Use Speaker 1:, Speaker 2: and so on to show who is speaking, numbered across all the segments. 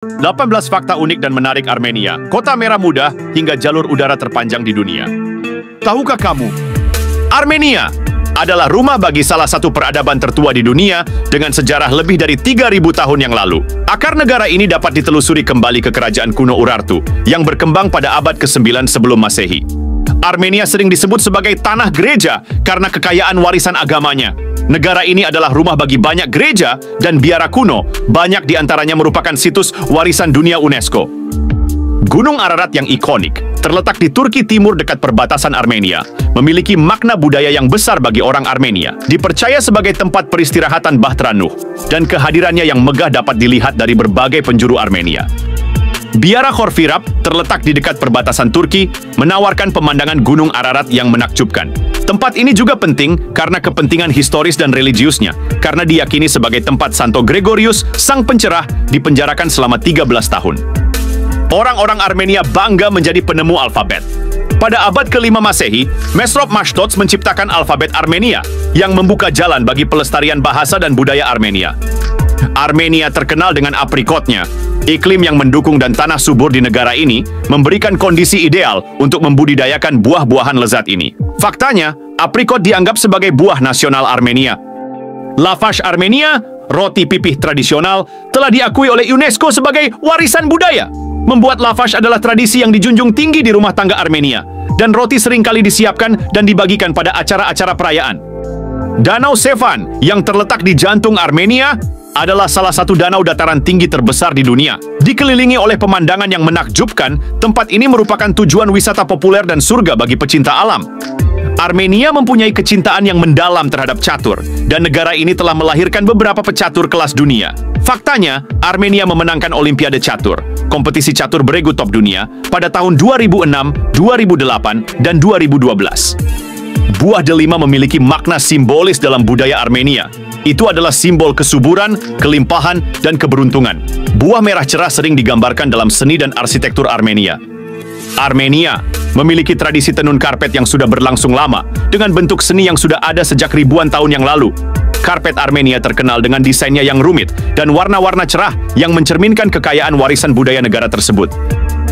Speaker 1: 18 fakta unik dan menarik Armenia, kota merah muda hingga jalur udara terpanjang di dunia. Tahukah kamu, Armenia adalah rumah bagi salah satu peradaban tertua di dunia dengan sejarah lebih dari 3.000 tahun yang lalu. Akar negara ini dapat ditelusuri kembali ke kerajaan kuno Urartu yang berkembang pada abad ke-9 sebelum Masehi. Armenia sering disebut sebagai tanah gereja karena kekayaan warisan agamanya. Negara ini adalah rumah bagi banyak gereja dan biara kuno, banyak di antaranya merupakan situs warisan dunia UNESCO. Gunung Ararat yang ikonik, terletak di Turki Timur dekat perbatasan Armenia, memiliki makna budaya yang besar bagi orang Armenia. Dipercaya sebagai tempat peristirahatan Bahtera Nuh, dan kehadirannya yang megah dapat dilihat dari berbagai penjuru Armenia. Biara Khorvirab terletak di dekat perbatasan Turki, menawarkan pemandangan Gunung Ararat yang menakjubkan. Tempat ini juga penting karena kepentingan historis dan religiusnya, karena diyakini sebagai tempat Santo Gregorius, sang pencerah, dipenjarakan selama 13 tahun. Orang-orang Armenia bangga menjadi penemu alfabet. Pada abad ke-5 Masehi, Mesrop Mashtots menciptakan alfabet Armenia yang membuka jalan bagi pelestarian bahasa dan budaya Armenia. Armenia terkenal dengan aprikotnya. Iklim yang mendukung dan tanah subur di negara ini memberikan kondisi ideal untuk membudidayakan buah-buahan lezat ini. Faktanya, aprikot dianggap sebagai buah nasional Armenia. Lavash Armenia, roti pipih tradisional, telah diakui oleh UNESCO sebagai warisan budaya. Membuat lavash adalah tradisi yang dijunjung tinggi di rumah tangga Armenia, dan roti seringkali disiapkan dan dibagikan pada acara-acara perayaan. Danau Sevan yang terletak di jantung Armenia adalah salah satu danau dataran tinggi terbesar di dunia. Dikelilingi oleh pemandangan yang menakjubkan, tempat ini merupakan tujuan wisata populer dan surga bagi pecinta alam. Armenia mempunyai kecintaan yang mendalam terhadap catur, dan negara ini telah melahirkan beberapa pecatur kelas dunia. Faktanya, Armenia memenangkan Olimpiade Catur, kompetisi catur beregu top dunia, pada tahun 2006, 2008, dan 2012. Buah delima memiliki makna simbolis dalam budaya Armenia. Itu adalah simbol kesuburan, kelimpahan, dan keberuntungan. Buah merah cerah sering digambarkan dalam seni dan arsitektur Armenia. Armenia memiliki tradisi tenun karpet yang sudah berlangsung lama, dengan bentuk seni yang sudah ada sejak ribuan tahun yang lalu. Karpet Armenia terkenal dengan desainnya yang rumit dan warna-warna cerah yang mencerminkan kekayaan warisan budaya negara tersebut.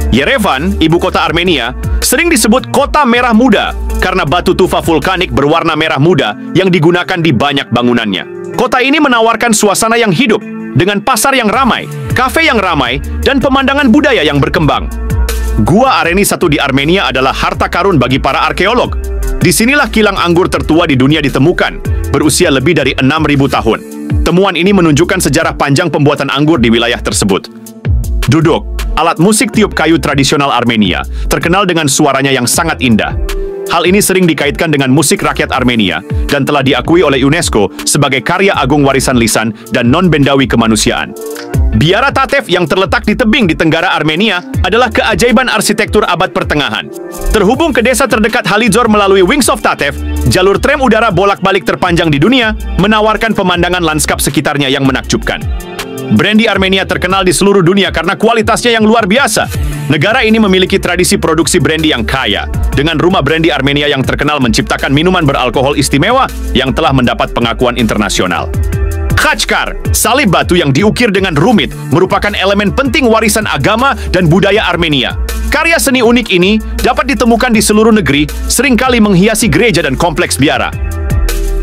Speaker 1: Yerevan, ibu kota Armenia, sering disebut kota merah muda karena batu tufa vulkanik berwarna merah muda yang digunakan di banyak bangunannya. Kota ini menawarkan suasana yang hidup, dengan pasar yang ramai, kafe yang ramai, dan pemandangan budaya yang berkembang. Gua Areni I di Armenia adalah harta karun bagi para arkeolog. Disinilah kilang anggur tertua di dunia ditemukan, berusia lebih dari 6.000 tahun. Temuan ini menunjukkan sejarah panjang pembuatan anggur di wilayah tersebut. Duduk, alat musik tiup kayu tradisional Armenia, terkenal dengan suaranya yang sangat indah. Hal ini sering dikaitkan dengan musik rakyat Armenia dan telah diakui oleh UNESCO sebagai karya agung warisan lisan dan non-bendawi kemanusiaan. Biara Tatev yang terletak di tebing di tenggara Armenia adalah keajaiban arsitektur abad pertengahan. Terhubung ke desa terdekat Halidzor melalui Wings of Tatev, jalur tram udara bolak-balik terpanjang di dunia, menawarkan pemandangan lanskap sekitarnya yang menakjubkan. Brandy Armenia terkenal di seluruh dunia karena kualitasnya yang luar biasa. Negara ini memiliki tradisi produksi brandy yang kaya, dengan rumah brandy Armenia yang terkenal menciptakan minuman beralkohol istimewa yang telah mendapat pengakuan internasional. Khachkar, salib batu yang diukir dengan rumit, merupakan elemen penting warisan agama dan budaya Armenia. Karya seni unik ini dapat ditemukan di seluruh negeri, seringkali menghiasi gereja dan kompleks biara.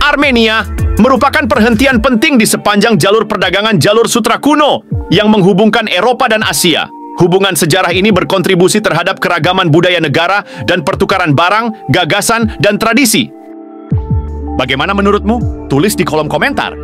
Speaker 1: Armenia merupakan perhentian penting di sepanjang jalur perdagangan jalur sutra kuno yang menghubungkan Eropa dan Asia. Hubungan sejarah ini berkontribusi terhadap keragaman budaya negara dan pertukaran barang, gagasan, dan tradisi. Bagaimana menurutmu? Tulis di kolom komentar.